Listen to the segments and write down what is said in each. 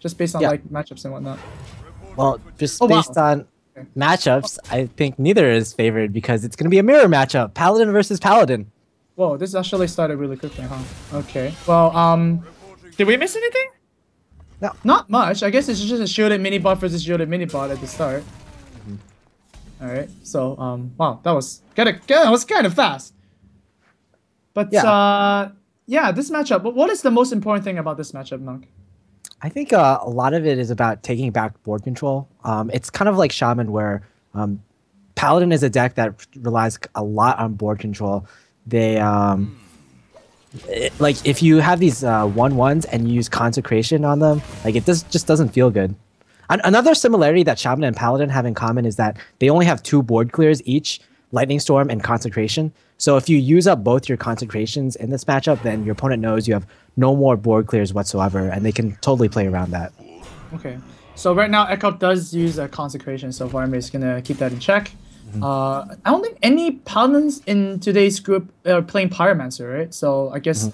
just based on like matchups and whatnot. Well, just Oh, wow. based on matchups, I think neither is favored because it's going to be a mirror matchup. Paladin versus Paladin. Whoa, this actually started really quickly, huh? Okay. Well, did we miss anything? No. Not much. I guess it's just a shielded mini bot versus shielded mini bot at the start. All right. So, wow, that was kind of fast. But yeah, this matchup. But what is the most important thing about this matchup, Monk? I think a lot of it is about taking back board control. It's kind of like Shaman, where Paladin is a deck that relies a lot on board control. They like if you have these 1/1s and you use Consecration on them, like it just doesn't feel good. Another similarity that Shaman and Paladin have in common is that they only have 2 board clears each, Lightning Storm and Consecration. So if you use up both your Consecrations in this matchup, then your opponent knows you have no more board clears whatsoever, and they can totally play around that. Okay. So right now, Ek0p does use a Consecration, so Faramir is going to keep that in check. I don't think any Paladins in today's group are playing Pyromancer, right? So I guess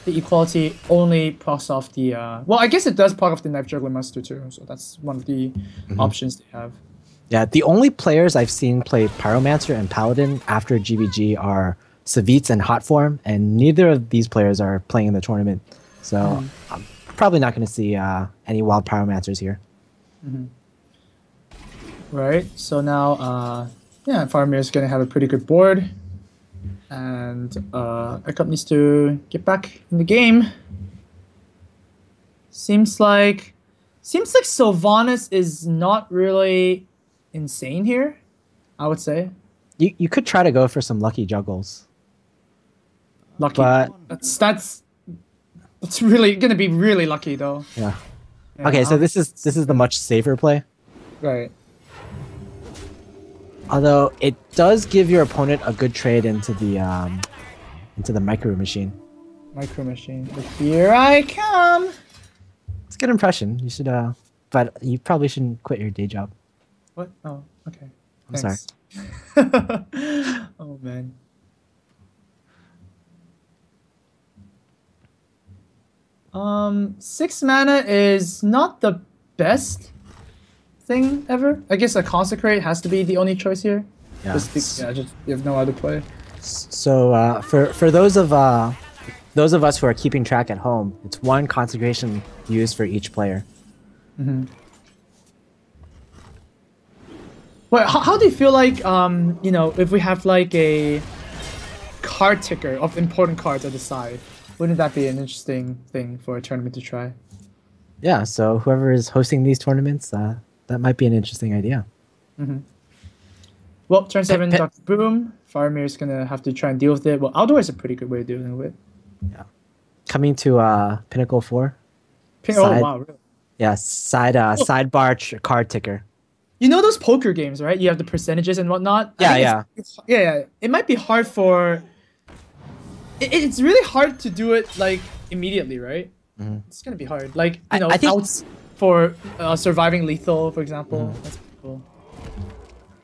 the equality only procs off the... well, I guess it does proc off the Knife Juggler Master too, so that's one of the options they have. Yeah, the only players I've seen play Pyromancer and Paladin after GBG are Savitz and Hotform, and neither of these players are playing in the tournament. So I'm probably not going to see any wild Pyromancers here. Right, so now, yeah, Faramir is going to have a pretty good board. And Ek0p needs to get back in the game. Seems like Sylvanas is not really insane here, I would say. You could try to go for some lucky juggles. Lucky. But that's really gonna be really lucky though. Yeah. Okay, so this is the much safer play. Right. Although it does give your opponent a good trade into the Micro Machine. Micro Machine. Here I come. It's a good impression. You should but you probably shouldn't quit your day job. What? Oh, okay. I'm sorry. Oh man. Six mana is not the best thing ever. I guess a Consecrate has to be the only choice here. Yeah. Just you have no other play. So for those of us who are keeping track at home, it's 1 Consecration used for each player. Wait, how do you feel like you know, if we have like a card ticker of important cards at the side? Wouldn't that be an interesting thing for a tournament to try? Yeah, so whoever is hosting these tournaments, that might be an interesting idea. Well, turn 7, Dr. Boom. Faramir is gonna have to try and deal with it. Well, outdoor is a pretty good way of dealing with it. Yeah. Coming to Pinnacle 4. Oh wow, really? Yeah, sidebar card ticker. You know those poker games, right? You have the percentages and whatnot. Yeah. Yeah. It might be hard for. It's really hard to do it like immediately, right? It's gonna be hard. Like you know, I think outs for surviving lethal, for example. That's cool.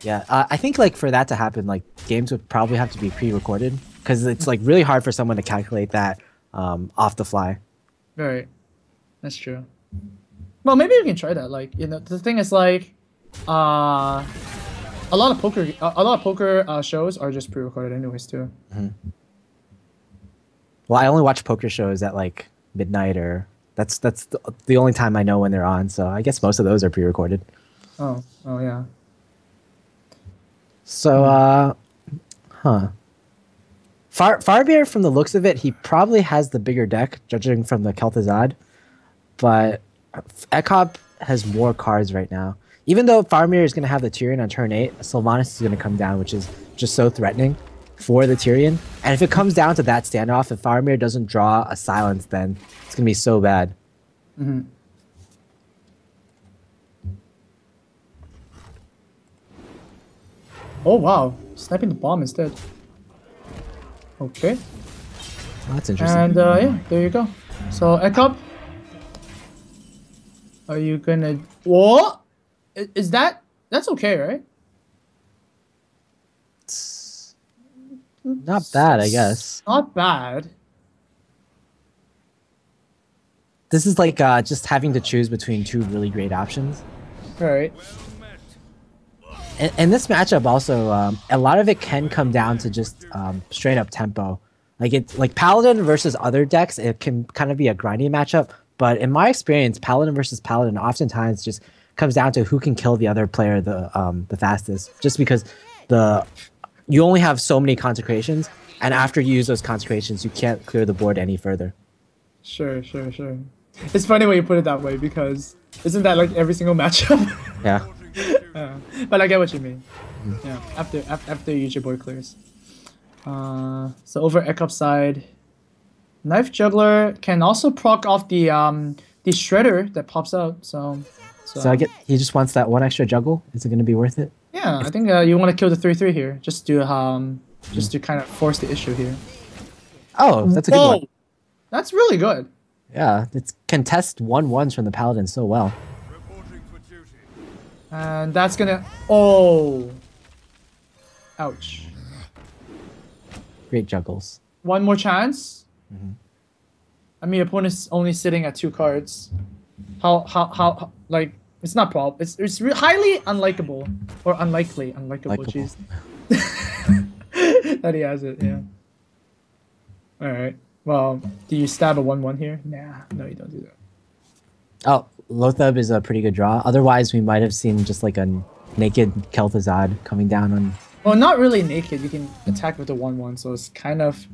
Yeah, I think like for that to happen, like games would probably have to be pre-recorded because it's like really hard for someone to calculate that off the fly. Right, that's true. Well, maybe we can try that. Like you know, the thing is like, a lot of poker shows are just pre-recorded anyways too. Well, I only watch poker shows at like midnight, or that's the only time I know when they're on. So I guess most of those are pre-recorded. Oh yeah. So, Faramir, from the looks of it, he probably has the bigger deck, judging from the Kel'Thuzad. But Ek0p has more cards right now. Even though Faramir is going to have the Tyrion on turn 8, Sylvanas is going to come down, which is just so threatening for the Tyrion. And if it comes down to that standoff, if Faramir doesn't draw a silence, then it's going to be so bad. Oh wow, sniping the bomb instead. Okay. Oh, that's interesting. And yeah, there you go. So Ek0p, are you gonna? What? Is that's okay, right? It's not bad, I guess. Not bad. this is like just having to choose between two really great options. All right. And this matchup also, a lot of it can come down to just straight up tempo. Like it's like Paladin versus other decks, it can kind of be a grindy matchup. But in my experience, Paladin versus Paladin oftentimes just comes down to who can kill the other player the fastest. Just because you only have so many consecrations, and after you use those consecrations, you can't clear the board any further. Sure. It's funny when you put it that way because isn't that like every single matchup? Yeah. But I get what you mean. Yeah. After you use your board clears. So over Ek0p side, Knife Juggler can also proc off the Shredder that pops out. So I get he just wants that one extra juggle. Is it going to be worth it? Yeah, I think you want to kill the 3/3 here, just to kind of force the issue here. Oh, that's a good one. That's really good. Yeah, it can test 1/1s from the Paladin so well. And that's gonna ouch. Great juggles. One more chance. I mean, opponent's only sitting at 2 cards. How like it's not prob. It's highly unlikable or unlikely. Jeez. That he has it. Yeah. All right. Well, do you stab a 1/1 here? Nah, no, you don't do that. Oh, Lothab is a pretty good draw. Otherwise, we might have seen just like a naked Kel'Thuzad coming down on. Well, not really naked. You can attack with a 1/1, so it's kind of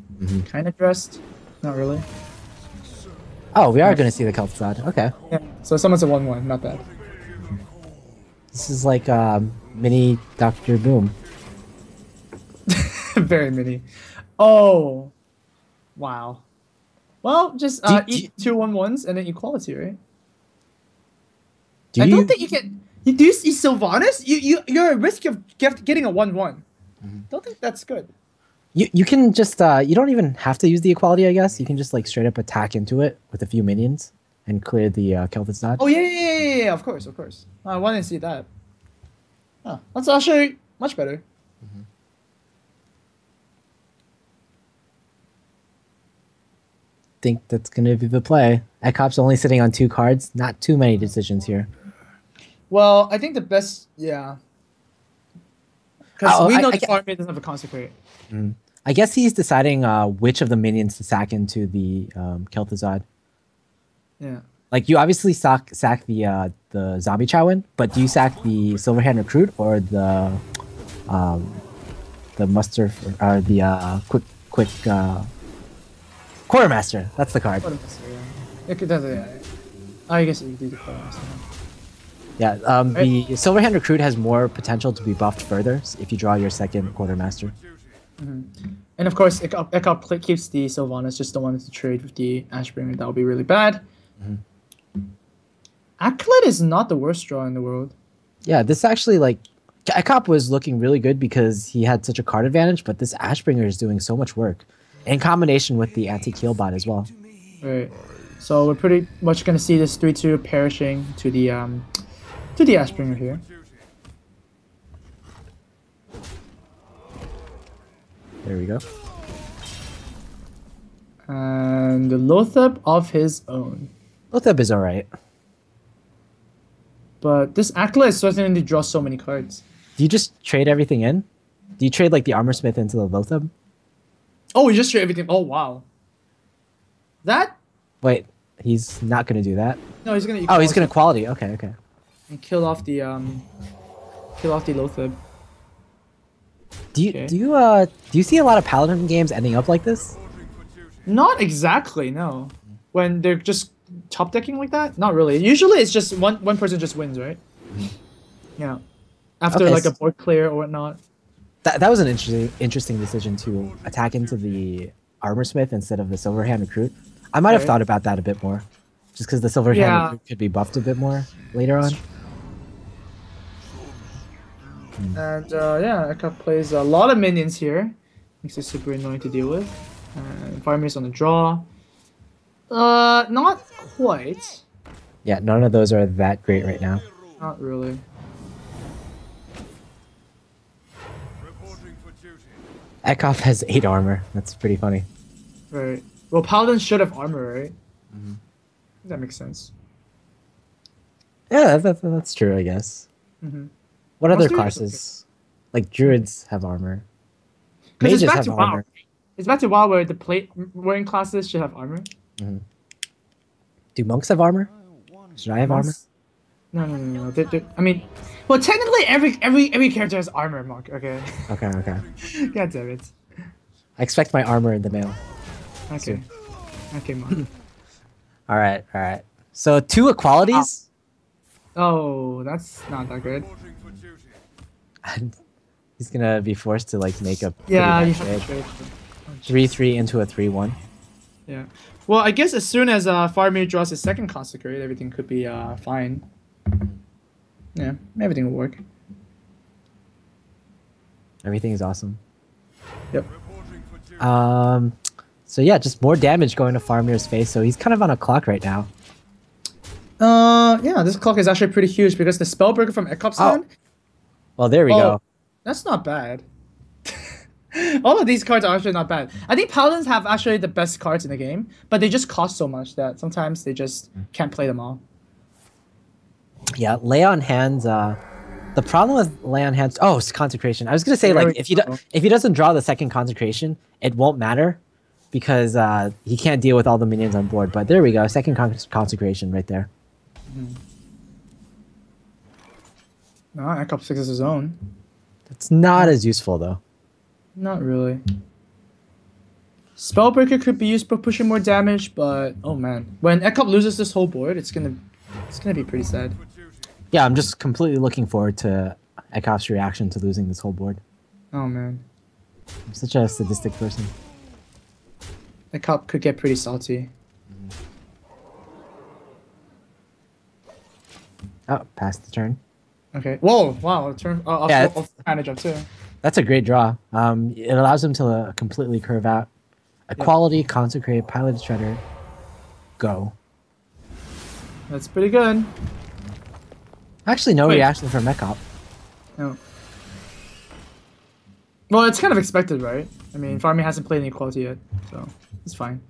dressed. Not really. Oh, we are going to see the Kel'Thuzad. Okay. Yeah. So someone's a 1/1. Not bad. This is like mini Dr. Boom. Very mini. Oh. Wow. Well, just eat 2 1/1s and then equality, right? I don't think you can. Do you see Sylvanas? You're at risk of getting a 1/1. Don't think that's good. You can just you don't even have to use the equality, I guess. You can just like straight up attack into it with a few minions and clear the Kel'Thuzad. Oh yeah, of course. I want to see that. Oh, that's actually much better. Think that's gonna be the play. Ek0p's only sitting on 2 cards. Not too many decisions here. Well, I think the best, yeah. Because we know the Faramir doesn't have a consecrate. I guess he's deciding which of the minions to sack into the Kel'Thuzad. Yeah. Like you obviously sack the zombie Chowin, but do you sack the Silverhand Recruit or the muster or the quick Quartermaster? That's the card. Quartermaster, yeah. I guess you do the Quartermaster. Yeah, the Silverhand Recruit has more potential to be buffed further if you draw your second Quartermaster. And of course, Ek0p keeps the Sylvanas, just don't want it to trade with the Ashbringer. That would be really bad. Acolyte is not the worst draw in the world. Yeah, this actually, like, Ek0p was looking really good because he had such a card advantage, but this Ashbringer is doing so much work. In combination with the anti-kill bot as well. Right. So we're pretty much going to see this 3/2 perishing to the Ashbringer here. There we go. And the Lothab of his own. Lothab is alright. But this Acolyte is starting to draw so many cards. Do you just trade everything in? Do you trade like the Armorsmith into the Lothab? Oh, you just trade everything. Oh, wow. That? Wait, he's not going to do that? No, he's going to... Oh, he's going to quality. Okay. And kill off the Lothab. Do you see a lot of Paladin games ending up like this? Not exactly, no. When they're just top decking like that? Not really. Usually it's just one person just wins, right? Yeah. After like a board clear or whatnot. That was an interesting decision to attack into the Armorsmith instead of the Silverhand Recruit. I might have thought about that a bit more. Just because the Silverhand Recruit could be buffed a bit more later on. And Ek0p plays a lot of minions here. Makes it super annoying to deal with. And Faramir's on the draw. Not quite. Yeah, none of those are that great right now. Not really. Ek0p has 8 armor. That's pretty funny. Right. Well, Paladin should have armor, right? That makes sense. Yeah, that's true, I guess. What other classes? Like druids have armor. Because Mages it's back have to armor. WoW. It's back to WoW where the plate wearing classes should have armor. Do monks have armor? Should I have armor? No. I mean, well, technically every character has armor, Monk. Okay. Okay. God damn it. I expect my armor in the mail. Okay. Okay, Monk. All right. So 2 equalities. Oh, that's not that good. He's gonna be forced to like make a Yeah, you pretty have bad to trade. trade. 3-3 into a 3-1. Yeah. Well, I guess as soon as Faramir draws his second consecrate, everything could be fine. Yeah, everything will work. Everything is awesome. Yep. So yeah, just more damage going to Faramir's face. So he's kind of on a clock right now. Yeah, this clock is actually pretty huge because the Spellbreaker from Ek0p's hand. Well, there we go. That's not bad. All of these cards are actually not bad. I think Paladins have actually the best cards in the game, but they just cost so much that sometimes they just can't play them all. Yeah, lay on hands. The problem with lay on hands. Oh, it's consecration. I was gonna say like if he doesn't draw the second consecration, it won't matter because he can't deal with all the minions on board. But there we go, second consecration right there. No, Ek0p fixes his own. It's not as useful though. Not really. Spellbreaker could be used for pushing more damage, but oh man, when Ek0p loses this whole board, it's gonna be pretty sad. Yeah, I'm just completely looking forward to Ek0p's reaction to losing this whole board. Oh man, I'm such a sadistic person. Ek0p could get pretty salty. Oh, past the turn. Okay. Whoa! Wow. Turn. Yeah, advantage up too. That's a great draw. It allows him to completely curve out. Equality, consecrate, pilot shredder, go. That's pretty good. Actually, no reaction from Ek0p. No. Well, it's kind of expected, right? I mean, Faramir hasn't played any equality yet, so it's fine.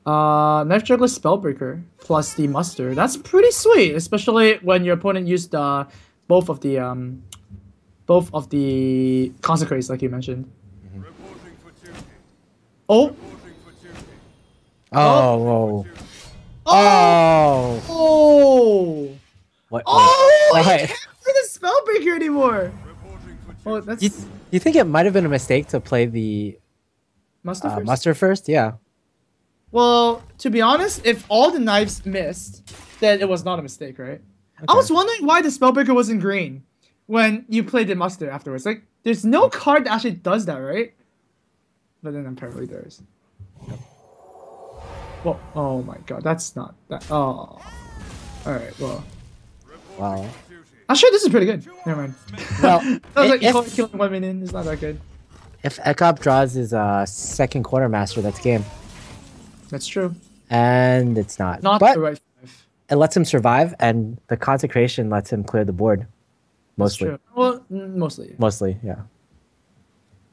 Knife Juggler Spellbreaker plus the Muster. That's pretty sweet, especially when your opponent used both of the consecrates, like you mentioned. Oh! Oh! Oh! Oh! What? Oh! Wait. I can't play the Spellbreaker anymore! Oh, that's... You think it might have been a mistake to play the Muster first? Muster first? Yeah. Well, to be honest, if all the knives missed, then it was not a mistake, right? Okay. I was wondering why the Spellbreaker wasn't green when you played the Muster afterwards. Like, there's no card that actually does that, right? But then apparently there is. Well, oh my god, that's not that. Oh. Alright, well. Wow. I'm sure this is pretty good. Never mind. Well, I was like, killing 1 minion is not that good. If Ek0p draws his second quartermaster, that's game. That's true. And it's not. Not but the right five. It lets him survive, and the consecration lets him clear the board. Mostly. That's true. Well, mostly. Mostly, yeah.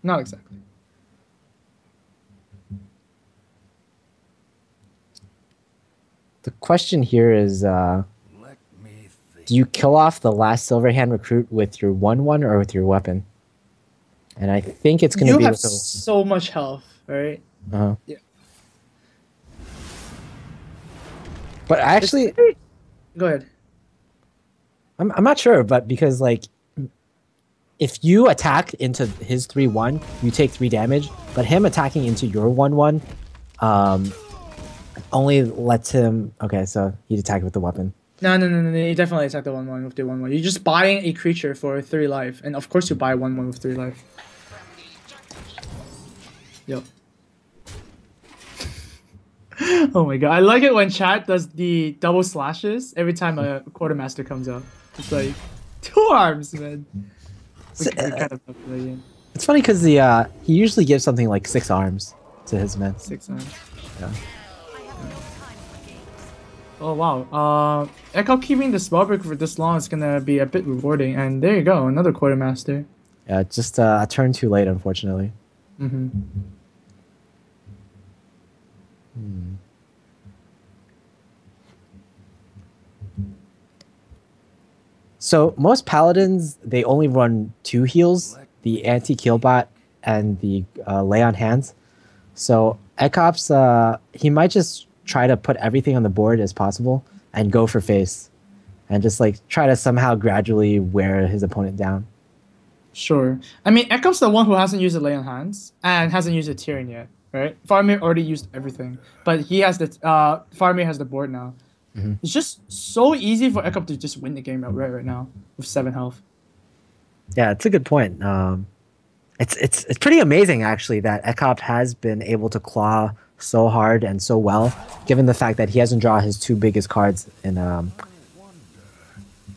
Not exactly. The question here is, do you kill off the last Silverhand recruit with your 1/1 or with your weapon? And I think it's going to be... You have so much health, right? Uh-huh. Yeah. But actually... Go ahead. I'm not sure, but because, like, if you attack into his 3/1, you take 3 damage, but him attacking into your 1/1 only lets him... Okay, so he'd attack with the weapon. No. You definitely attack the 1/1 with the 1/1. You're just buying a creature for 3 life, and of course you buy 1/1 with 3 life. Yep. Oh my god, I like it when chat does the double slashes every time a quartermaster comes out. It's like 2 arms, man. It's funny because he usually gives something like 6 arms to his men. 6 arms. Yeah. Oh wow. Ek0p keeping the Spellbreaker for this long is gonna be a bit rewarding, and there you go, another quartermaster. Yeah, just a turn too late, unfortunately. Mm-hmm. So most paladins, they only run 2 heals, the anti-kill bot and the lay on hands. So Ek0p's, he might just try to put everything on the board as possible and go for face. And just like try to somehow gradually wear his opponent down. Sure. I mean, Ek0p's the one who hasn't used the lay on hands and hasn't used the Tyrion yet, right? Faramir already used everything, but he has the Faramir has the board now. It's just so easy for Ek0p to just win the game outright right now with 7 health. Yeah, it's a good point. It's pretty amazing actually that Ek0p has been able to claw so hard and so well, given the fact that he hasn't drawn his 2 biggest cards in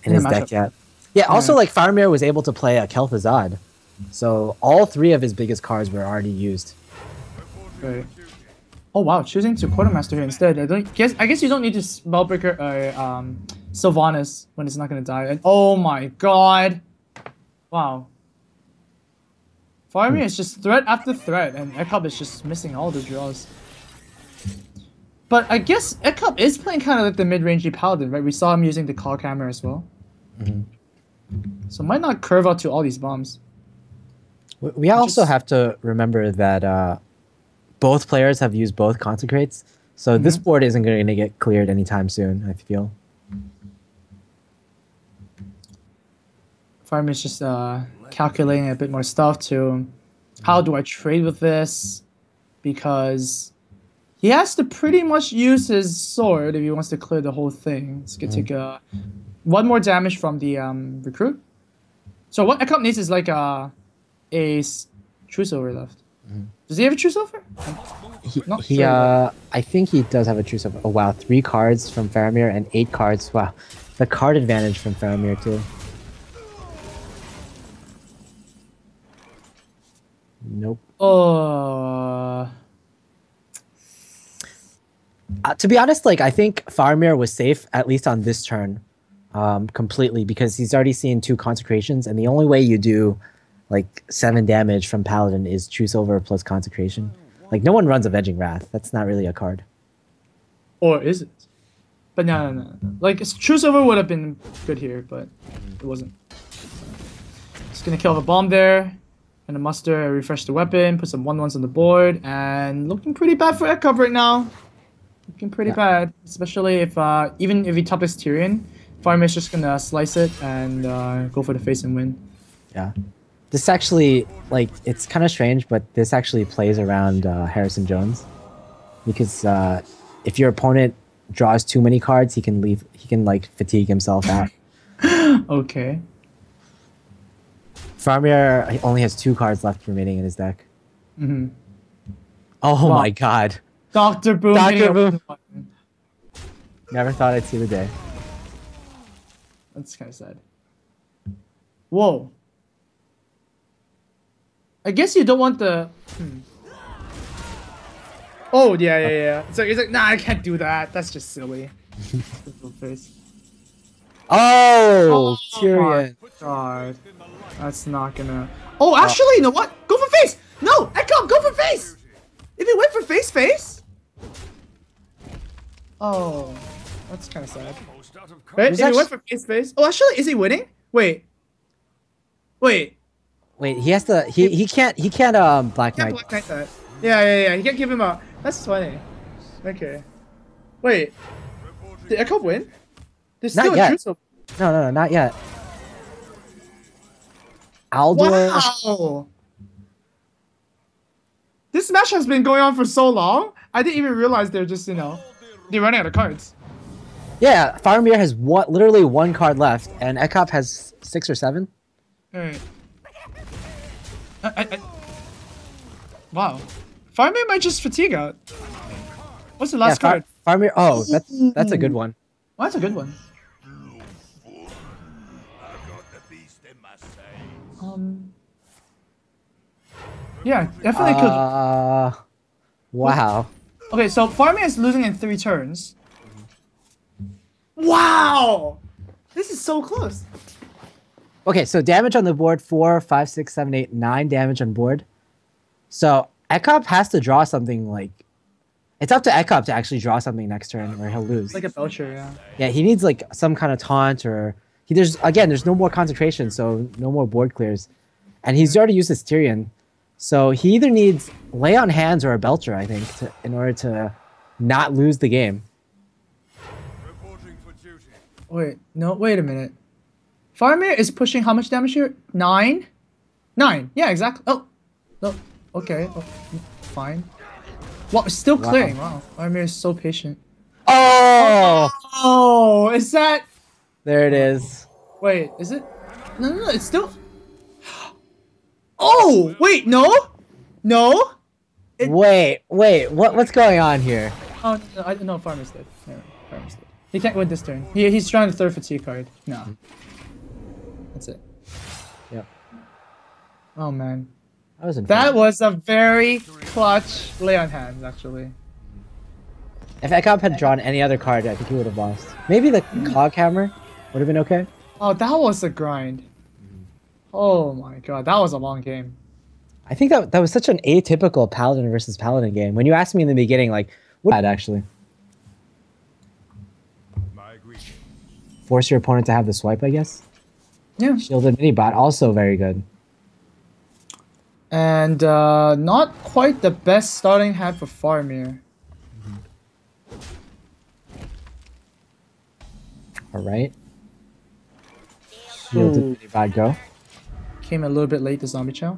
his deck yet. Yeah, also like Faramir was able to play a Kel'Thuzad, so all 3 of his biggest cards were already used. Right. Oh wow, choosing to Quartermaster here instead. I guess you don't need to Spellbreaker Sylvanas when it's not gonna die. And oh my god, wow. Faramir is just threat after threat, and Ek0p is just missing all the draws. But I guess Ek0p is playing kind of like the mid-rangey paladin, right? We saw him using the claw camera as well. So might not curve out to all these bombs. We also have to remember that both players have used both Consecrates, so this board isn't going to get cleared anytime soon, I feel. Faramir's just calculating a bit more stuff to how do I trade with this, because he has to pretty much use his sword if he wants to clear the whole thing. It's going to take 1 more damage from the recruit. So what Ek0p needs is like a True Silver left. Does he have a True Silver? I think he does have a True Silver. Oh wow, 3 cards from Faramir and 8 cards. Wow, the card advantage from Faramir too. Nope. To be honest, like I think Faramir was safe at least on this turn, completely, because he's already seen 2 consecrations, and the only way you do like 7 damage from Paladin is True Silver plus Consecration. Like no one runs Avenging Wrath. That's not really a card. Or is it? But no. Like True Silver would have been good here, but it wasn't. Just gonna kill the bomb there. Gonna muster, refresh the weapon, put some 1/1s on the board, and looking pretty bad for Ek0p right now. Looking pretty bad, especially if even if he top this Tyrion, Faramir's just gonna slice it and go for the face and win. Yeah. This actually, like, it's kind of strange, but this actually plays around Harrison Jones, because if your opponent draws too many cards, he can like fatigue himself out. Okay. Faramir only has 2 cards left remaining in his deck. Oh my god. Dr. Boom. Dr. Boom. Never thought I'd see the day. That's kind of sad. Whoa. I guess you don't want the... Oh, yeah. So he's like, nah, I can't do that. That's just silly. Oh, Tyrion. God. That's not gonna... Oh, actually, you know what? Go for face! No! Ek0p, go for face! If he went for face? Oh. That's kind of sad. Right? If he went for face? Oh, actually, is he winning? Wait, he has to. He can't. Black Knight. Black Knight that. Yeah. He can't give him a. That's funny. Okay. Wait. Did Ek0p win? There's still not yet. a True No, not yet. Aldor. Wow. This match has been going on for so long. I didn't even realize they're just they're running out of cards. Yeah, Faramir has literally 1 card left, and Ek0p has 6 or 7. Alright. Wow. Faramir might just fatigue out. What's the last card? Faramir. Oh, that's a good one. Well, that's a good one. Yeah, definitely could. Wow. Okay, so Faramir is losing in 3 turns. Wow! This is so close. Okay, so damage on the board, 4, 5, 6, 7, 8, 9 damage on board. So Ek0p has to draw something like... It's up to Ek0p to actually draw something next turn or he'll lose. Like a Belcher, yeah. Yeah, he needs like some kind of taunt or there's no more concentration, so no more board clears, and he's already used his Tyrion, so he either needs Lay on Hands or a Belcher, I think, in order to not lose the game. Wait, no, wait a minute. Faramir is pushing how much damage here? 9? 9. Yeah, exactly. Oh, no. Okay. Oh, fine. Well, still clearing. Wow. Faramir is so patient. Oh! Oh, is that? There it is. Wait, is it? No, no, no. It's still. Oh, wait, no, no. Wait. What's going on here? Oh, no, Faramir's dead. No, Faramir's dead. He can't win this turn. He's trying to third fatigue card. No. That's it. Yep. Oh man. That was a very clutch Lay on Hands, actually. If Ek0p had drawn any other card, I think he would have lost. Maybe the Cog Hammer would have been okay. Oh, that was a grind. Oh my god, that was a long game. I think that was such an atypical Paladin versus Paladin game. When you asked me in the beginning, like, what actually? Force your opponent to have the swipe, I guess. Yeah. Shielded mini-bot, also very good. And not quite the best starting hand for Faramir. Alright. Shielded mini-bot, go. Came a little bit late to Zombie Chow.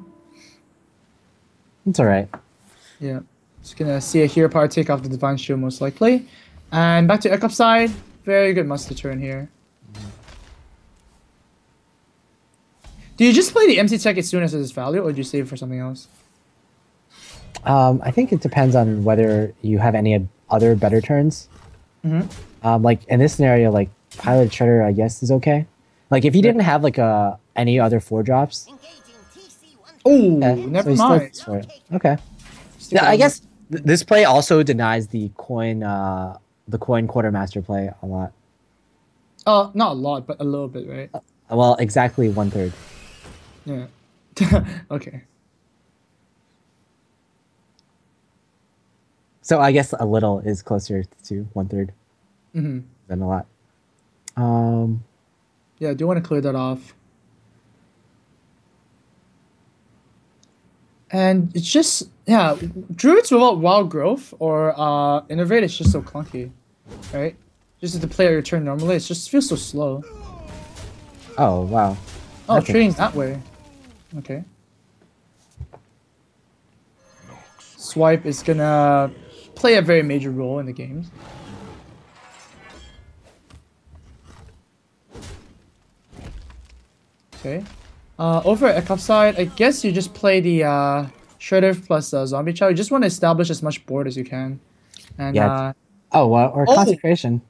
It's alright. Yeah. Just gonna see a hero power take off the Divine Shield most likely. And back to Ek0p side. Very good muster turn here. Do you just play the MC tech as soon as it's value, or do you save it for something else? I think it depends on whether you have any other better turns. Like in this scenario, like Pilot Shredder, I guess is okay. Like if you didn't have like any other 4-drops. Oh, never mind. Okay. Yeah, I guess this play also denies the coin Quartermaster play a lot. Not a lot, but a little bit, right? Well, exactly 1/3. Yeah. Okay. So I guess a little is closer to 1/3 than a lot. Yeah, I do want to clear that off. And it's just, yeah, Druids without Wild Growth or Innervate is just so clunky, right? Just to play your turn normally, it just feels so slow. Oh, wow. Oh, trading that way. Okay. Swipe is gonna play a very major role in the games. Okay. Over at Ek0p side, I guess you just play the Shredder plus Zombie Chow. You just want to establish as much board as you can. And yeah. Or Consecration.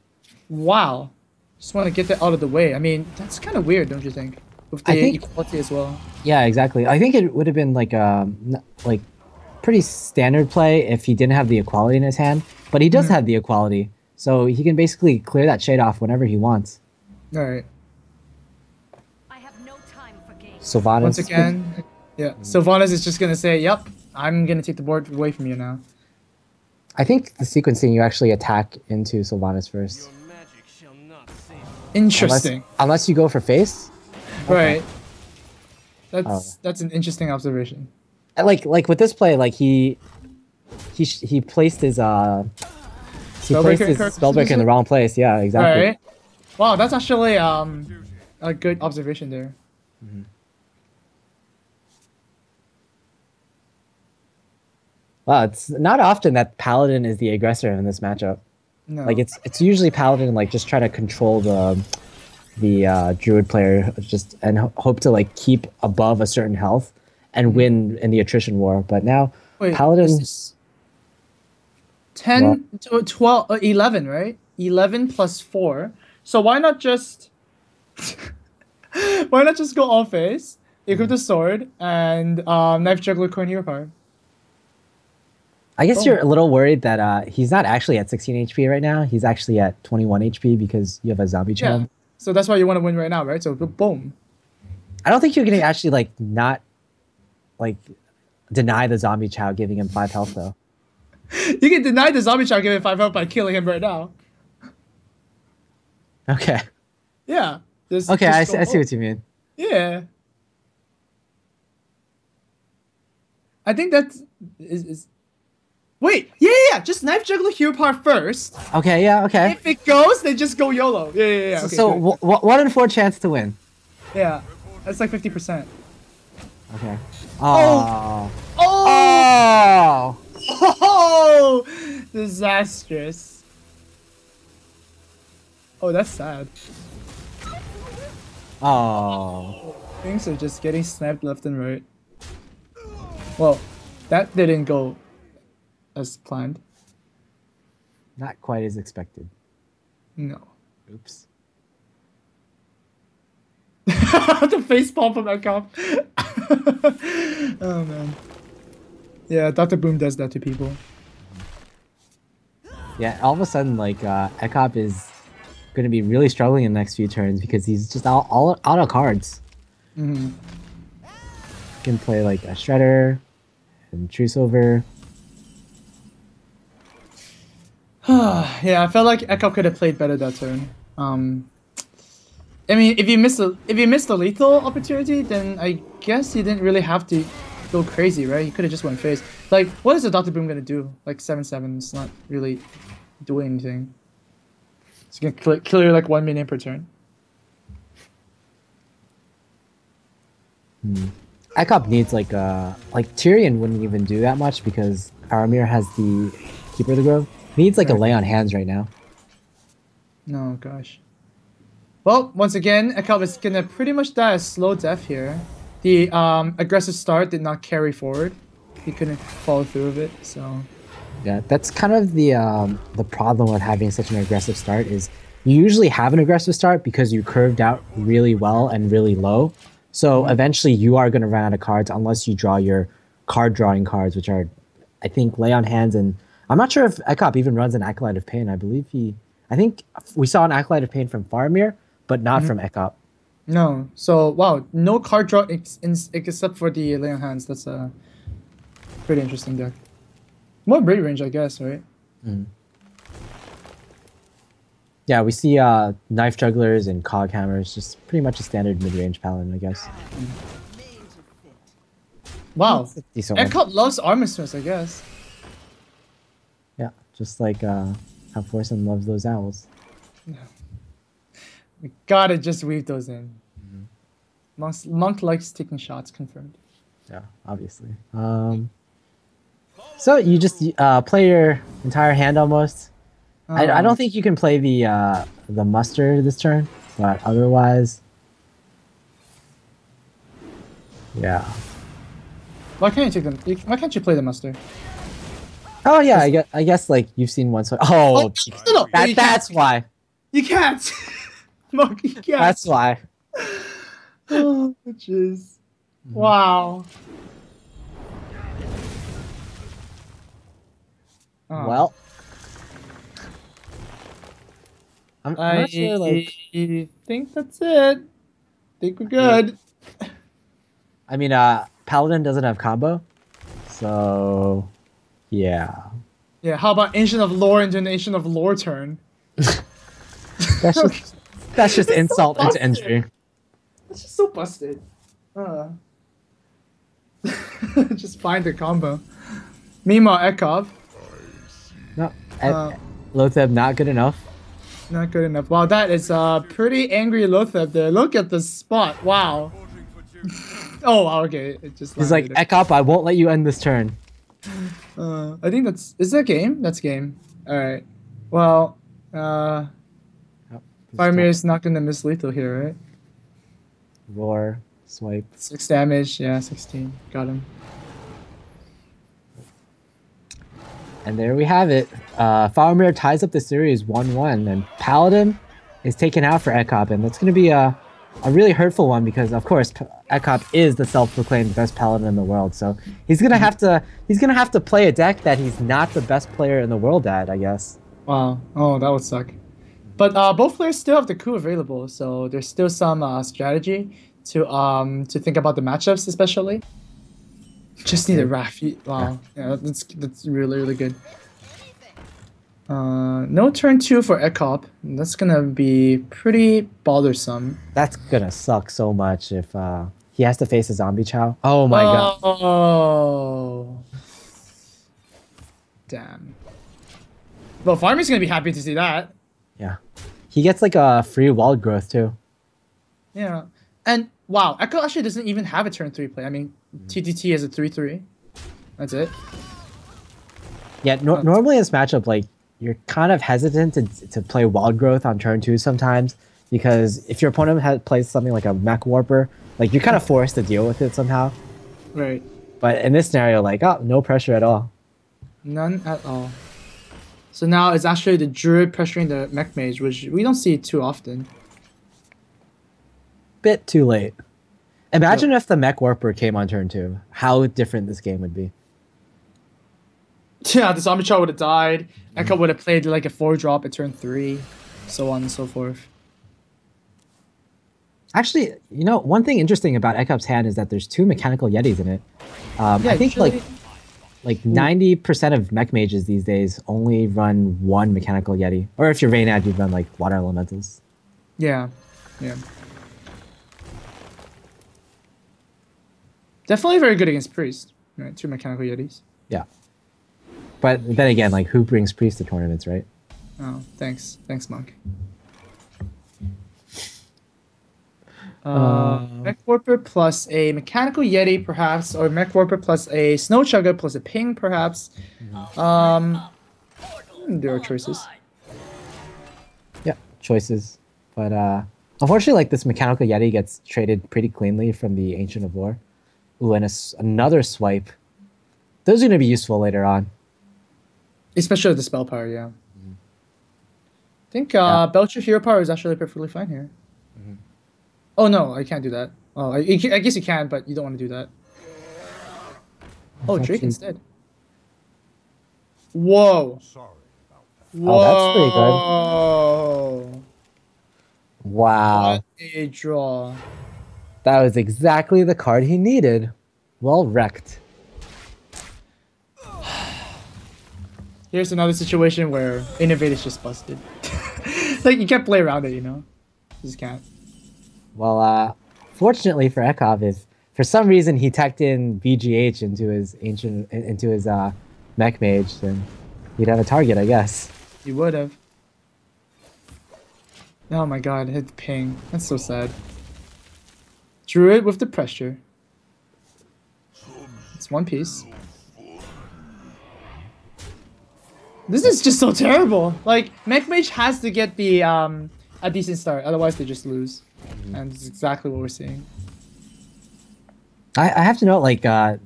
Wow. Just want to get that out of the way. I mean, that's kind of weird, don't you think? With the equality as well. Yeah, exactly. I think it would have been like pretty standard play if he didn't have the equality in his hand, but he does have the equality, so he can basically clear that shade off whenever he wants. All right. I have no time for games. Sylvanas. Once again, yeah. Sylvanas is just gonna say, "Yep, I'm gonna take the board away from you now." I think the sequencing you actually attack into Sylvanas first. Interesting. Unless you go for face. Right. That's an interesting observation. Like with this play, like he placed his spellbreaker in the wrong place. Yeah, exactly. Right. Wow, that's actually a good observation there. Wow, it's not often that Paladin is the aggressor in this matchup. No. Like it's usually Paladin like just try to control the Druid player and hope to like keep above a certain health and win in the attrition war. But now Paladin 10 to 12 11, right? 11 plus 4. So why not just go all face, equip the sword, and knife juggler coin hero card? I guess you're a little worried that he's not actually at 16 HP right now. He's actually at 21 HP because you have a zombie child. Yeah. So that's why you want to win right now, right? So boom. I don't think you're gonna actually not deny the zombie child giving him 5 health though. You can deny the zombie child giving 5 health by killing him right now. Okay. Yeah. Okay, I see what you mean. Yeah. I think that's is wait, yeah. Just knife juggler hero power first. Okay, yeah, okay. If it goes, then just go YOLO. Yeah. Okay, so 1 in 4 chance to win. yeah, that's like 50%. Okay. Oh. Oh. Oh, disastrous. Oh, that's sad. Oh. Things are just getting sniped left and right. Well, that didn't go as planned. Not quite as expected. No. Oops. The face palm from Ek0p. Oh man. Yeah, Dr. Boom does that to people. Yeah, all of a sudden, like, Ek0p is going to be really struggling in the next few turns because he's just all out of cards. Mm-hmm. Can play, like, a Shredder and True Silver. Yeah, I felt like Ek0p could have played better that turn. I mean, if you missed the lethal opportunity, then I guess you didn't really have to go crazy, right? You could have just went face. Like, what is the Dr. Boom gonna do? Like 7/7, it's not really doing anything. It's gonna clear like 1 minion per turn. Ek0p needs like Tyrion wouldn't even do that much because Faramir has the Keeper of the Grove. He needs like a lay on hands right now. No, gosh. Well, once again, Ek0p is gonna pretty much die a slow death here. The aggressive start did not carry forward. He couldn't follow through with it, so. Yeah, that's kind of the problem with having such an aggressive start is you usually have an aggressive start because you curved out really well and really low. So eventually you are going to run out of cards unless you draw your card drawing cards, which are, I think, lay on hands. And I'm not sure if Ek0p even runs an Acolyte of Pain. I think we saw an Acolyte of Pain from Faramir, but not from Ek0p. No. So, wow, no card draw except for the lay on hands. That's a pretty interesting deck. More braid range, I guess, right? Yeah, we see Knife Jugglers and Cog Hammers, just pretty much a standard mid-range paladin, I guess. Wow. Decent Ek0p loves Armor Smiths, I guess. Yeah, just like how Forsen loves those owls. We gotta just weave those in. Monk likes taking shots, confirmed. Yeah, obviously. So you just play your entire hand almost. I don't think you can play the muster this turn, but otherwise, yeah. Why can't you take them? Why can't you play the muster? Oh yeah, I guess like you've seen one. So no. That's why. You can't. Monk, you can't. That's why. Oh, jeez. Wow. Oh. Well, I'm not sure. Like, I think that's it. Think we're good. I mean, Paladin doesn't have combo, so yeah. Yeah. How about Ancient of Lore into an Ancient of Lore turn? That's just insult into injury. That's just so busted. Just find the combo. Meanwhile, Ek0p. No, Lotheb not good enough. Not good enough. Wow, that is pretty angry Lotheb there. Look at the spot. Wow. Oh, wow, okay. It just He's like, Ek0p, I won't let you end this turn. I think is that game? That's game. Alright. Well, Faramir is not gonna miss lethal here, right? Roar, swipe. 6 damage, yeah, 16. Got him. And there we have it. Faramir ties up the series 1-1, and Paladin is taken out for Ek0p, and that's going to be a really hurtful one because, of course, Ek0p is the self-proclaimed best Paladin in the world. So he's gonna have to play a deck that he's not the best player in the world at, I guess. Wow. Oh, that would suck. But both players still have the coup available, so there's still some strategy to think about the matchups, especially. Just need a Wrath. Wow. Yeah, that's really, really good. No turn 2 for Ek0p. That's gonna be pretty bothersome. That's gonna suck so much if he has to face a zombie chow. Oh my god. Oh. Damn. Well, Faramir's gonna be happy to see that. Yeah. He gets like a free wall growth too. Yeah. And wow, Ek0p actually doesn't even have a turn 3 play. I mean, TTT has a 3-3. That's it. Yeah, normally in this matchup, like, you're kind of hesitant to play wild growth on turn 2 sometimes, because if your opponent plays something like a mech warper, like, you're kind of forced to deal with it somehow. Right. But in this scenario, like, oh, no pressure at all. None at all. So now it's actually the druid pressuring the mech mage, which we don't see too often. Bit too late. Imagine if the mech warper came on turn 2. How different this game would be. Yeah, the zombie chow would have died. Ek0p would have played like a 4-drop at turn 3, so on and so forth. Actually, you know, one thing interesting about Ek0p's hand is that there's 2 mechanical yetis in it. I think usually, like 90% of mech mages these days only run 1 mechanical yeti. Or if you're Reynad, you'd run like water elementals. Yeah, yeah. Definitely very good against priest. Right, 2 mechanical yetis. Yeah. But then again, like, who brings priest to tournaments, right? Oh, thanks, monk. Mech Warper plus a Mechanical Yeti, perhaps, or Mech Warper plus a Snow Chugger plus a Ping, perhaps. There are choices. Yeah, choices. But unfortunately, like, this Mechanical Yeti gets traded pretty cleanly from the Ancient of Lore. Ooh, and another swipe. Those are going to be useful later on. Especially with the spell power, yeah. I think Belcher Hero Power is actually perfectly fine here. Oh no, I can't do that. Oh, I guess you can, but you don't want to do that. Oh, Drake instead. Whoa. Whoa. Oh, that's pretty good. Wow. What a draw. That was exactly the card he needed. Well wrecked. Here's another situation where Innovate is just busted. Like, you can't play around it, you know? You just can't. Well, fortunately for Ek0p, if for some reason he teched in BGH into his mech mage, then he'd have a target, I guess. You would have. Oh my god, hit the ping. That's so sad. Druid with the pressure. It's one piece. This is just so terrible. Like, mech mage has to get the a decent start, otherwise they just lose. And it's exactly what we're seeing. I have to note, like, I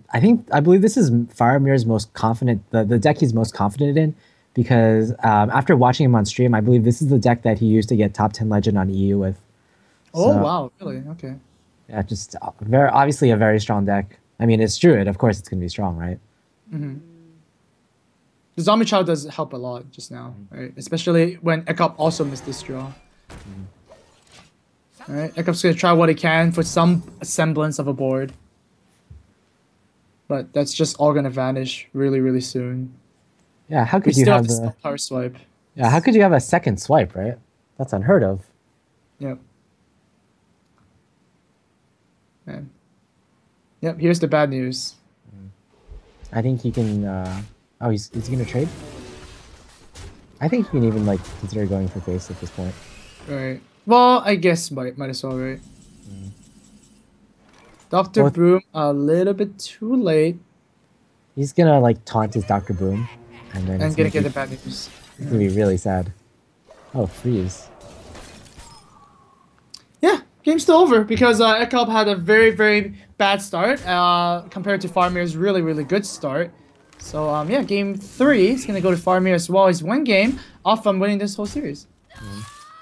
believe this is Faramir's most confident, the deck he's most confident in, because after watching him on stream, I believe this is the deck that he used to get top 10 legend on EU with. Oh, wow, really? Okay. Yeah, just obviously a very strong deck. I mean, it's Druid, of course it's going to be strong, right? Mm-hmm. The Zombie Child does help a lot just now, right? Especially when Ek0p also missed this draw. Alright, Ek0p's gonna try what he can for some semblance of a board. But that's just all gonna vanish really, really soon. Yeah, how could we you still have have the power swipe? Yeah, how could you have a second swipe, right? That's unheard of. Yep. Man. Yep, here's the bad news. I think he can oh, is he gonna trade? I think he can even like consider going for face at this point. Right. Well, I guess might as well, right? Dr. Broom a little bit too late. He's gonna like taunt his Dr. Boom, and then I'm gonna get the bad news. It's gonna be really sad. Oh, freeze. Yeah, game's still over because Ek0p had a very, very bad start compared to Faramir's really, really good start. So yeah, game 3 is gonna go to Faramir as well. He's one game off from winning this whole series.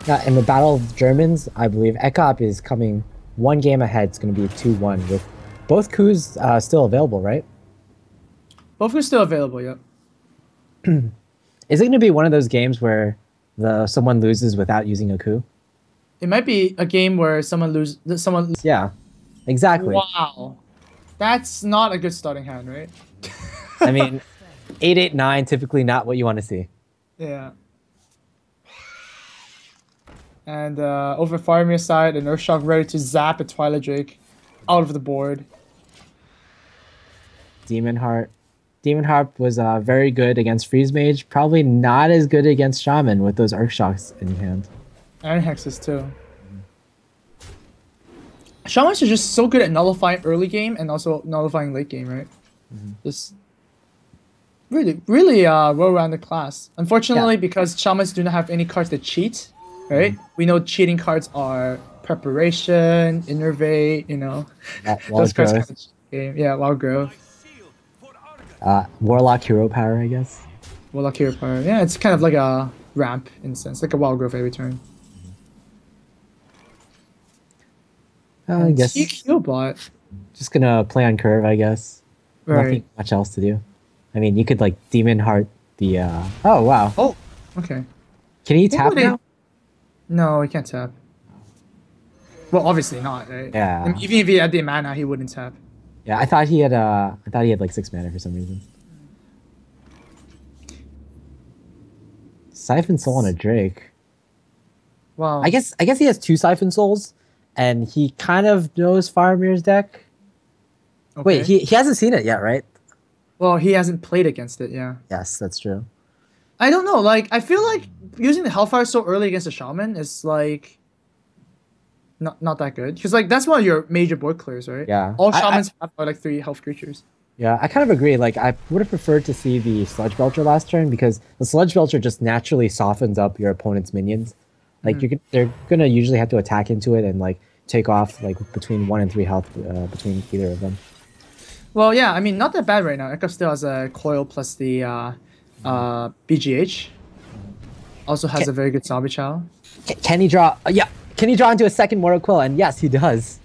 Yeah, in the Battle of Germans, I believe Ek0p is coming one game ahead. It's going to be 2-1 with both coups still available, right? Both are still available, yep. Is it going to be one of those games where someone loses without using a coup? It might be a game where someone loses. Yeah, exactly. Wow, that's not a good starting hand, right? I mean, 8-8-9 typically not what you want to see. Yeah. And over Faramir's side, an Earthshock ready to zap a Twilight Drake out of the board. Demon Heart. Demon Heart was very good against Freeze Mage. Probably not as good against Shaman with those Earthshocks in hand. And Hexes too. Shamans are just so good at nullifying early game and also nullifying late game, right? Just really, really well-rounded class. Unfortunately, because Shamans do not have any cards that cheat, right? We know cheating cards are Preparation, Innervate, you know. Those cards kind of cheat the game. Yeah, Wild Growth. Warlock Hero Power, I guess. Warlock Hero Power. Yeah, it's kind of like a ramp in a sense, like a Wild Growth every turn. I guess TQ bot. just gonna play on curve, I guess. Right. Nothing much else to do. I mean, you could like Demon Heart the. Oh wow. Oh, okay. Can he tap now? No, he can't tap. Well, obviously not, right? Yeah. I mean, even if he had the mana, he wouldn't tap. Yeah, I thought he had. I thought he had like 6 mana for some reason. Siphon Soul on a Drake. Wow. I guess he has 2 Siphon Souls, and he kind of knows Faramir's deck. Okay. Wait, he hasn't seen it yet, right? Well, he hasn't played against it, yeah. Yes, that's true. I don't know, like, I feel like using the Hellfire so early against a Shaman is, like, not that good. Because, like, that's one of your major board clears, right? Yeah. All Shamans have, like, 3 health creatures. Yeah, I kind of agree. Like, I would have preferred to see the Sludge Belcher last turn, because the Sludge Belcher just naturally softens up your opponent's minions. Like, they're going to usually have to attack into it and, like, take off, like, between 1 and 3 health between either of them. Well, yeah, I mean, not that bad right now. Ek0p still has a coil plus the BGH. Also has a very good Zombie Chow. Can he draw? Yeah. Can he draw into a second Mortal Quill? And yes, he does.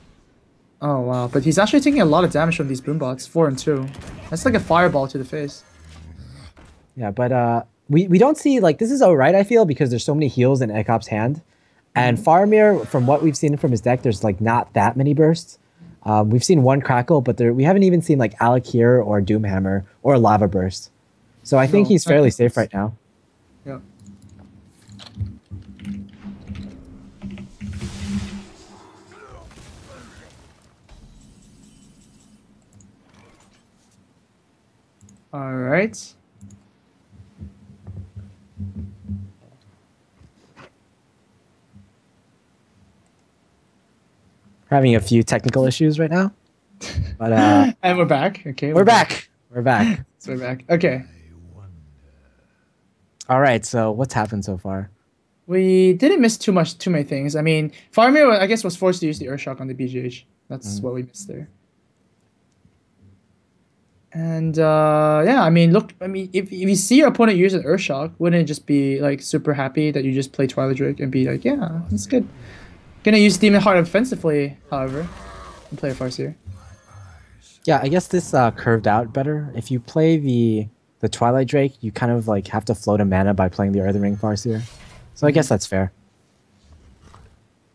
Oh, wow. But he's actually taking a lot of damage from these Boombots. 4 and 2. That's like a fireball to the face. Yeah, but we don't see, like, this is alright, I feel, because there's so many heals in Ek0p's hand. And Faramir, from what we've seen from his deck, there's, like, not that many bursts. We've seen 1 Crackle, but we haven't even seen, like, Alakir or Doomhammer or Lava Burst. So I think he's fairly safe right now. Yeah. All right. Having a few technical issues right now. But and we're back. Okay. We're back. We're back. So we're back. Okay. All right, so what's happened so far? We didn't miss too many things. I mean, Faramir, I guess, was forced to use the Earthshock on the BGH. That's what we missed there. And yeah, I mean, look, I mean, if you see your opponent use an Earthshock, wouldn't it just be like super happy that you just play Twilight Drake and be like, yeah, that's good. Gonna use Demon Heart offensively, however, and play a Farseer. Yeah, I guess this curved out better. If you play the Twilight Drake, you kind of like have to float a mana by playing the Earthen Ring Farseer. So I guess that's fair.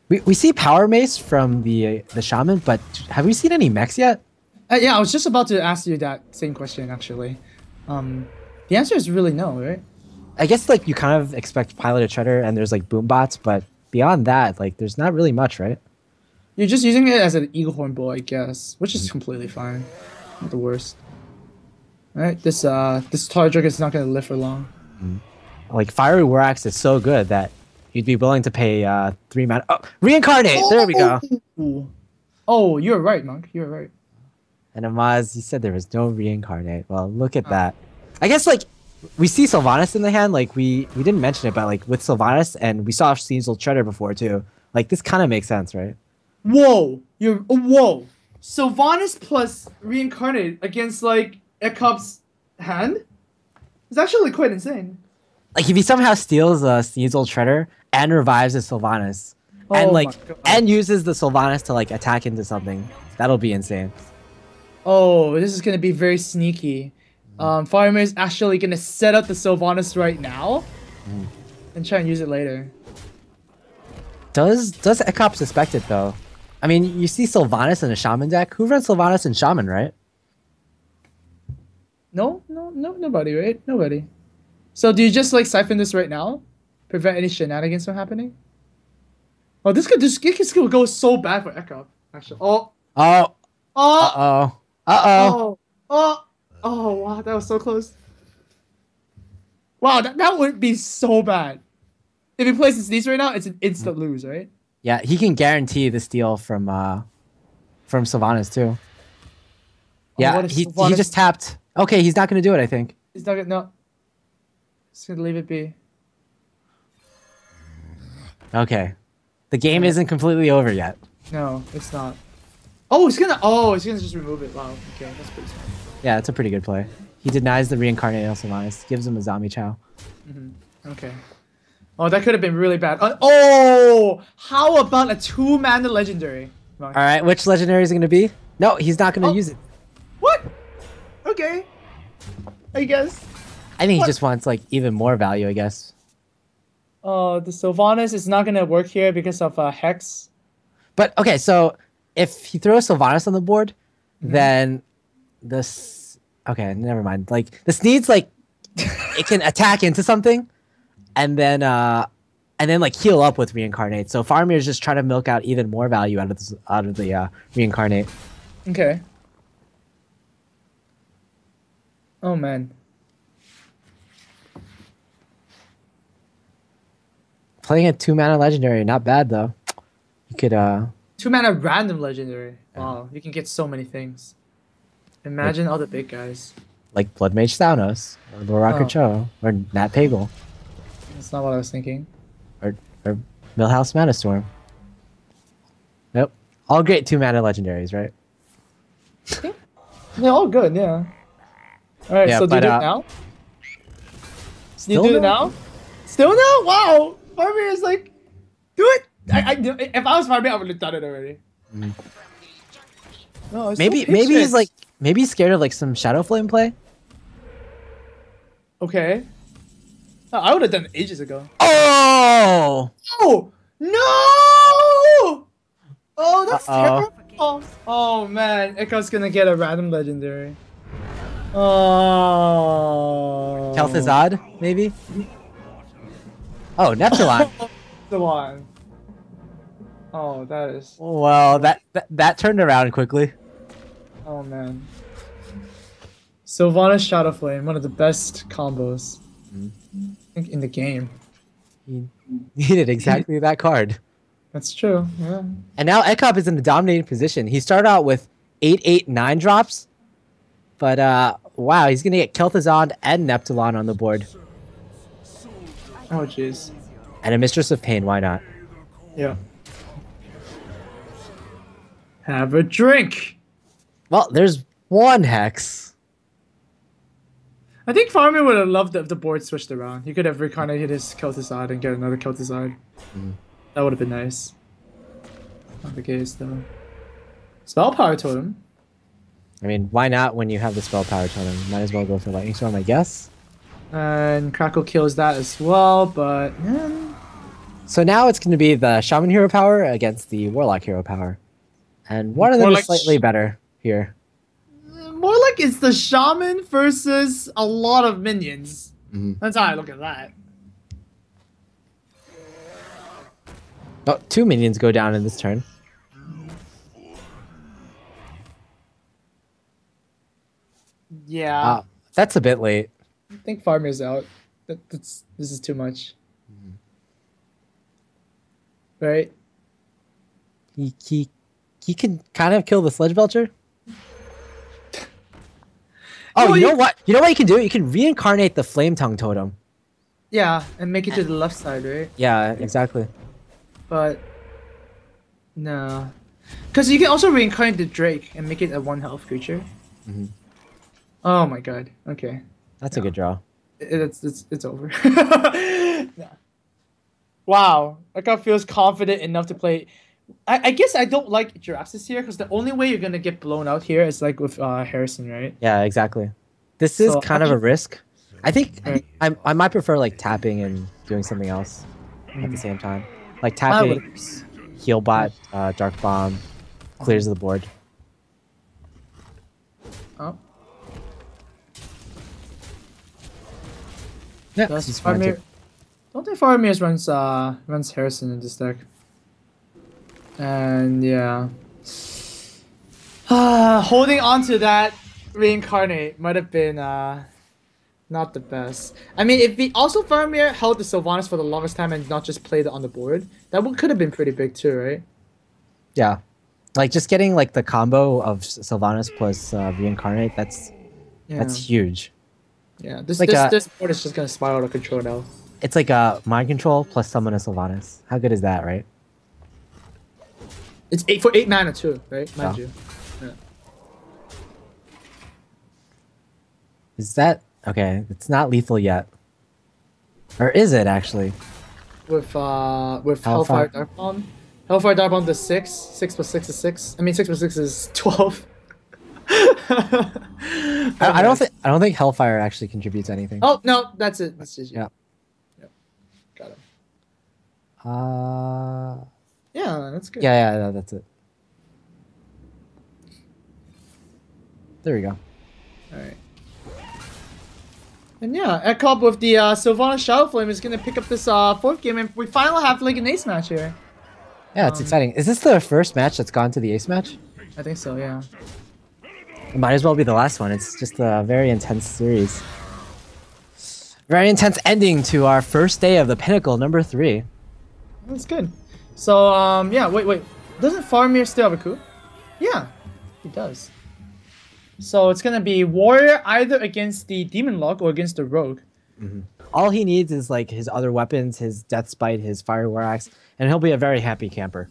We see Power Mace from the Shaman, but have we seen any mechs yet? Yeah, I was just about to ask you that same question, actually. The answer is really no, right? I guess like you kind of expect Piloted Treader and there's like boom bots, but beyond that, like there's not really much, right? You're just using it as an Eaglehorn Bull, I guess, which is completely fine. Not the worst. Alright, this Twilight Drake is not going to live for long. Like Fiery War Axe is so good that you'd be willing to pay 3 mana. Oh, Reincarnate! There we go. Oh, you're right, Monk. You're right. And Amaz, you said there was no Reincarnate. Well, look at that. I guess like we see Sylvanas in the hand. Like we didn't mention it, but like with Sylvanas, and we saw Seasonal Treader before too. Like this kind of makes sense, right? Whoa! Whoa! Sylvanas plus Reincarnate against like Ek0p's hand? It's actually quite insane. Like if he somehow steals a Seasonal Treader and revives a Sylvanas, and like and uses the Sylvanas to like attack into something, that'll be insane. Oh, this is gonna be very sneaky. Faramir is actually gonna set up the Sylvanas right now and try and use it later. Does Ek0p suspect it though? I mean, you see Sylvanas in a Shaman deck. Who runs Sylvanas in Shaman, right? No, nobody, right? Nobody. So do you just like siphon this right now? Prevent any shenanigans from happening? Oh, this could go so bad for Ek0p, actually. Oh. Oh. Oh. Uh-oh. Uh-oh. Oh, wow, that was so close. Wow, that would be so bad. If he plays these right now, it's an instant lose, right? Yeah, he can guarantee the steal from Sylvanas too. Yeah, he just tapped. Okay, he's not gonna do it, I think. He's not gonna, no. He's gonna leave it be. Okay. The game isn't completely over yet. No, it's not. Oh, he's gonna just remove it. Wow, okay, that's pretty smart. Yeah, it's a pretty good play. He denies the reincarnated Sylvanas, gives him a zombie chow. Okay. Oh, that could have been really bad. Oh, how about a 2-mana legendary? All right, which legendary is it going to be? No, he's not going to use it. What? Okay. I guess. I think he just wants like even more value, I guess. Oh, the Sylvanas is not going to work here because of Hex. But okay, so if he throws Sylvanas on the board, then this... Okay, never mind. Like, this needs like... it can attack into something. And then like heal up with reincarnate. So Faramir is just trying to milk out even more value out of the reincarnate. Okay. Oh man. Playing a 2-mana legendary, not bad though. You could 2-mana random legendary. Wow, you can get so many things. Imagine all the big guys. Like Blood Mage Thanos, or Loraka Cho, or Nat Pagel. That's not what I was thinking. Or Millhouse Manastorm. Nope. All great 2-mana legendaries, right? They're all good, yeah. Alright, so do you do it now? You do it now? Still now? Wow! Faramir is like, do it! If I was Faramir, I would have done it already. No, maybe he's scared of like some Shadow Flame play. Okay. Oh, I would have done it ages ago. Oh! Oh! No! Oh, that's terrible. Oh man, Ek0p's gonna get a random legendary. Oh. Kel'Thuzad, maybe? Oh, Neptulon. The one. Oh, that is. Well, that turned around quickly. Oh man. Sylvanas Shadow Flame, one of the best combos. I think in the game. He needed exactly that card. That's true, yeah. And now Ek0p is in a dominating position. He started out with 8/8/9 drops. But wow, he's gonna get Kel'Thuzad and Neptulon on the board. Oh jeez. And a Mistress of Pain, why not? Yeah. Have a drink! Well, there's one Hex. I think Faramir would have loved if the board switched around. He could have reincarnated his Kel'Thuzad and get another Kel'Thuzad. That would have been nice. Not the case though. Spell Power Totem. I mean, why not when you have the Spell Power Totem? Might as well go for Lightning Storm, I guess. And Crackle kills that as well, but... So now it's going to be the Shaman Hero Power against the Warlock Hero Power. And one of them is slightly better here. More like it's the Shaman versus a lot of minions. That's how I look at that. Oh, 2 minions go down in this turn. Yeah. That's a bit late. I think Faramir's out. This is too much. Right? He can kind of kill the Sledge Belcher. Oh, you know what? You know what you can do? You can reincarnate the Flame Tongue Totem. Yeah, and make it to the left side, right? Yeah, exactly. But no, because you can also reincarnate the Drake and make it a 1 health creature. Oh my god. Okay. That's a good draw. It's over. Yeah. Wow, Ek0p feels confident enough to play. I guess I don't like Jiraxis here because the only way you're gonna get blown out here is like with Harrison, right? Yeah, exactly. This is kind of a risk. I think I might prefer like tapping and doing something else at the same time. Like tapping, heal bot, Dark Bomb, clears the board. Oh. Yeah, Does he's fine too. Don't think Faramir runs Harrison in this deck. And yeah. Holding on to that reincarnate might have been not the best. I mean, if we also Faramir held the Sylvanas for the longest time and not just played it on the board, that one could have been pretty big too, right? Yeah. Like just getting like the combo of Sylvanas plus reincarnate, that's huge. Yeah, this like this board is just gonna spiral out of control now. It's like a mind control plus summon a Sylvanas. How good is that, right? It's 8 mana too, right? Mind Yeah. you. Yeah. Is that okay? It's not lethal yet, or is it actually? With Hellfire? Hellfire Darkbomb. Hellfire Darkbomb does 6. 6 plus 6 is 6. I mean 6 plus 6 is 12. I don't think Hellfire actually contributes anything. Oh no, that's it. That's just Yeah. Yep. Got it. Yeah, that's good. Yeah, that's it. There we go. Alright. And yeah, Ek0p with the Sylvanas Shadowflame is gonna pick up this 4th game, and we finally have like an ace match here. Yeah, it's exciting. Is this the first match that's gone to the ace match? I think so, yeah. It might as well be the last one. It's just a very intense series. Very intense ending to our first day of the Pinnacle number 3. That's good. So yeah, wait. Doesn't Faramir still have a coup? Yeah, he does. So it's gonna be Warrior either against the Demon Log or against the Rogue. All he needs is like his other weapons, his Death Spite, his Fire War Axe, and he'll be a very happy camper.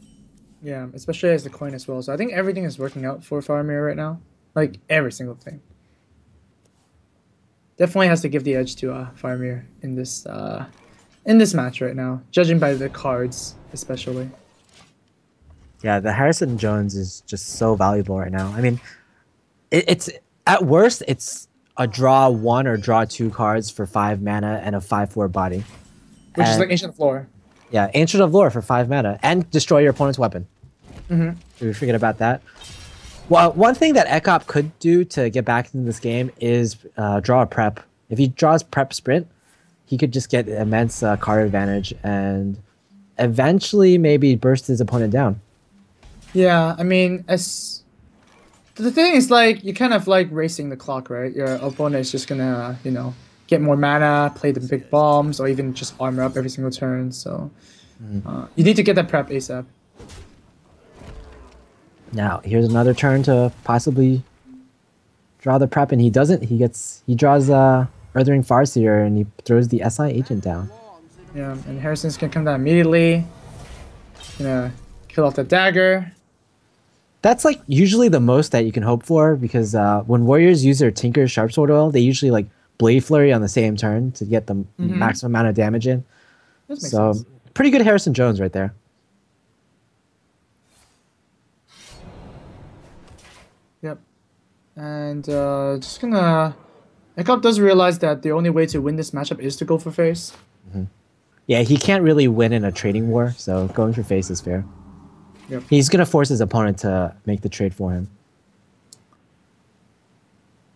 Yeah, especially as the coin as well. So I think everything is working out for Faramir right now. Like every single thing. Definitely has to give the edge to Faramir in this match right now, judging by the cards especially. Yeah, the Harrison Jones is just so valuable right now. I mean, it's at worst it's a draw 1 or draw 2 cards for 5 mana and a 5/4 body, Which is like Ancient of Lore. Yeah, Ancient of Lore for 5 mana and destroy your opponent's weapon. Did we forget about that? Well, one thing that Ek0p could do to get back into this game is draw a prep. If he draws prep sprint, he could just get immense card advantage and eventually maybe burst his opponent down. Yeah, I mean, the thing is, like, you're kind of like racing the clock, right? Your opponent is just gonna, get more mana, play the big bombs, or even just armor up every single turn. So you need to get that prep ASAP. Now, here's another turn to possibly draw the prep, and he doesn't. He draws Earthring Farseer, and he throws the SI agent down. Yeah, and Harrison's gonna come down immediately. Gonna kill off the dagger. That's like usually the most that you can hope for, because when warriors use their Tinker Sharpsword Oil, they usually like Blade Flurry on the same turn to get the maximum amount of damage in. So sense. pretty good Harrison Jones right there. Yep. And just gonna... Ek0p does realize that the only way to win this matchup is to go for face. Yeah, he can't really win in a trading war, so going for face is fair. Yep. He's going to force his opponent to make the trade for him.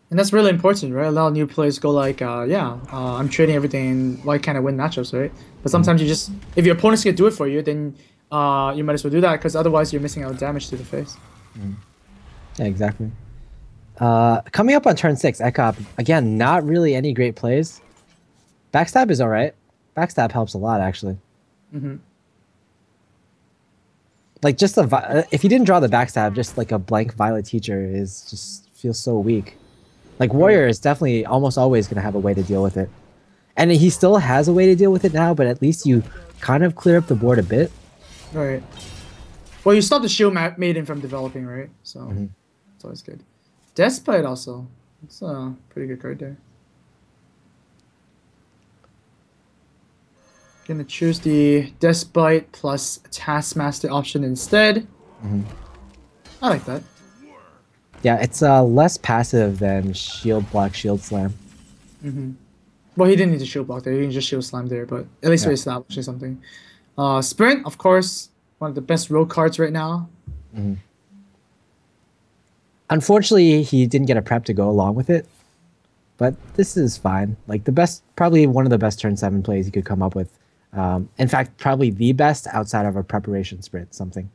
And that's really important, right? A lot of new players go like, I'm trading everything, why can't I win matchups, right? But sometimes you just... If your opponent's gonna do it for you, then you might as well do that, because otherwise you're missing out damage to the face. Yeah, exactly. Coming up on turn 6, Ek0p, again, not really any great plays. Backstab is alright. Backstab helps a lot, actually. Like, just if he didn't draw the backstab, just like a blank Violet Teacher feels so weak. Like, Warrior is definitely almost always going to have a way to deal with it. And he still has a way to deal with it now, but at least you kind of clear up the board a bit. Right. Well, you stop the Shield Maiden from developing, right? So, it's always good. Despite also. It's a pretty good card there. Gonna choose the Despite plus Taskmaster option instead. I like that. Yeah, it's less passive than Shield Block, Shield Slam. Well, he didn't need to Shield Block there. He can just Shield Slam there, but at least we're establishing something. Sprint, of course, one of the best rogue cards right now. Unfortunately, he didn't get a prep to go along with it. but this is fine. Like the best, probably one of the best turn 7 plays you could come up with. In fact, probably the best outside of a preparation sprint, something.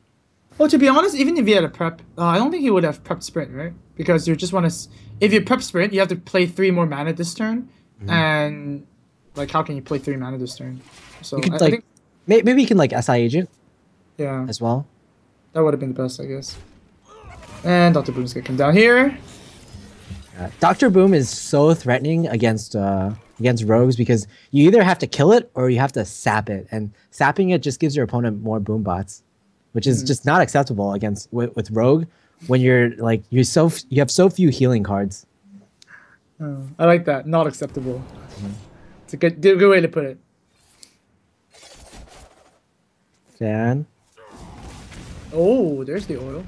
Well, to be honest, even if he had a prep, I don't think he would have prepped sprint, right? Because you just want to, if you prep sprint, you have to play 3 more mana this turn, and like how can you play 3 mana this turn? So You could, I like, think, maybe you can like SI agent yeah, as well. that would have been the best, I guess. And Dr. Boom's gonna come down here. Dr. Boom is so threatening against rogues because you either have to kill it or you have to sap it, and sapping it just gives your opponent more boom bots, which is just not acceptable against with rogue when you're like you have so few healing cards. I like that. Not acceptable. It's a good way to put it. Fan. Oh, there's the oil.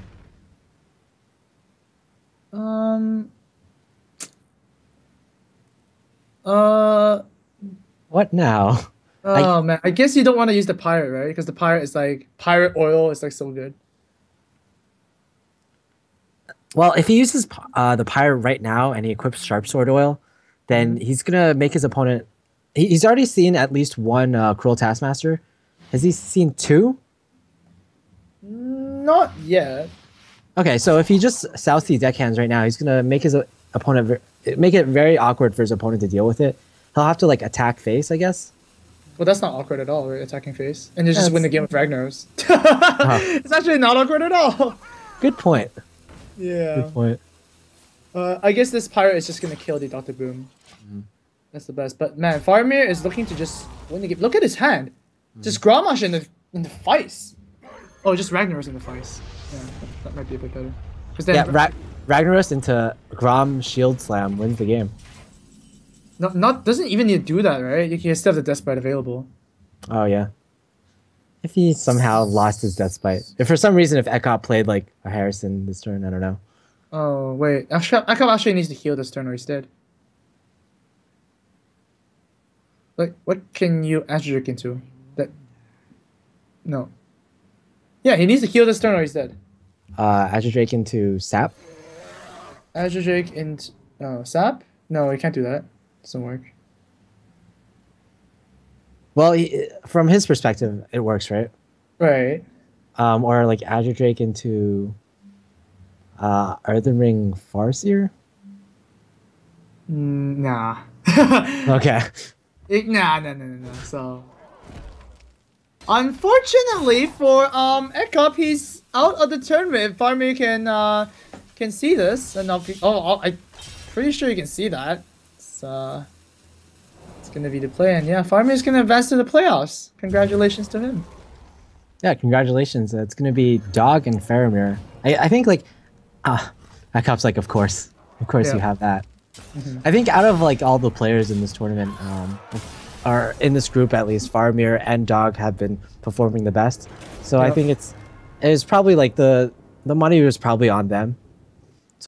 What now? Oh man, I guess you don't want to use the pirate, right? Because the pirate is like pirate oil is like so good. Well, if he uses the pirate right now and he equips sharp sword oil, then he's gonna make his opponent. He's already seen at least one cruel taskmaster. Has he seen 2? Not yet. Okay, so if he just souths the deckhands right now, he's gonna make his opponent make it very awkward for his opponent to deal with it. He'll have to like attack face, I guess. Well, that's not awkward at all, right? Attacking face, and you just win the game with Ragnaros. It's actually not awkward at all. Good point. Yeah. Good point. I guess this pirate is just gonna kill the Dr. Boom. That's the best. But man, Faramir is looking to just win the game. Look at his hand. Just Grommash in the face. Oh, just Ragnaros in the face. Yeah, that might be a bit better. Then, Yeah, Ragnaros into Grom Shield Slam wins the game. not doesn't even need to do that, right? You can still have the Death Bite available. Oh yeah. If he somehow lost his Death Bite. If for some reason if Ek0p played like a Harrison this turn, I don't know. Oh wait, Ek0p actually needs to heal this turn or he's dead. Like, what can you Azure into? That. No. Yeah, he needs to heal this turn or he's dead. Azure Drake into Sap. Azure Drake into Sap? No, he can't do that. Doesn't work. Well, from his perspective, it works, right? Right. Or like Azure Drake into Earthen Ring Farseer? Nah. Okay. Nah. So, unfortunately for Ek0p, he's out of the tournament. If Faramir can see this, and I'm pretty sure you can see that. It's gonna be the play, and yeah, Faramir's gonna advance to the playoffs. Congratulations to him. Yeah, congratulations. It's gonna be Dog and Faramir. I think like Ek0p's like, of course Yeah. you have that. I think out of like all the players in this tournament, or in this group at least, Faramir and Dog have been performing the best. So I Yep. think it's probably like the money was probably on them.